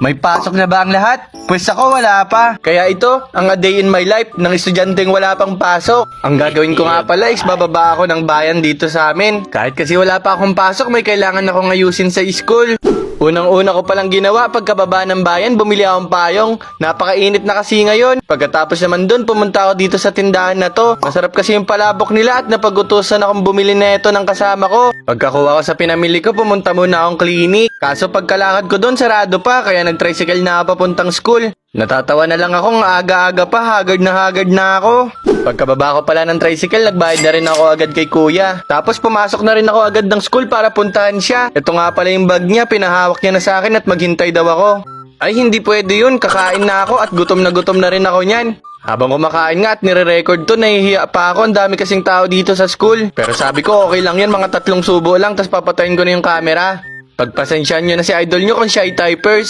May pasok na ba ang lahat? Pwes ako wala pa. Kaya ito, ang a day in my life ng estudyanteng wala pang pasok. Ang gagawin ko nga pala is bababa ako ng bayan dito sa amin. Kahit kasi wala pa akong pasok, may kailangan akong ayusin sa school. Unang-una ko palang ginawa pagkababa ng bayan, bumili akong payong. Napakainit na kasi ngayon. Pagkatapos naman dun, pumunta ako dito sa tindahan na to. Masarap kasi yung palabok nila at napagutusan akong bumili na ito ng kasama ko. Pagkakuha ko sa pinamili ko, pumunta muna akong clinic. Kaso pagkalakad ko dun, sarado pa, kaya nag-tricycle na ako papuntang school. Natatawa na lang akong aga-aga pa, haggard na ako. Pagkababa ko pala ng tricycle, nagbayad na rin ako agad kay kuya. Tapos pumasok na rin ako agad ng school para puntahan siya. Ito nga pala yung bag niya, pinahawak niya na sa akin at maghintay daw ako. Ay hindi pwede yun, kakain na ako at gutom na rin ako niyan. Habang kumakain nga at nire-record to, nahihiya pa ako, ang dami kasing tao dito sa school. Pero sabi ko okay lang yan, mga 3 subo lang, tas papatayin ko na yung camera. Pagpasensyahan nyo na si idol nyo kung shy typers.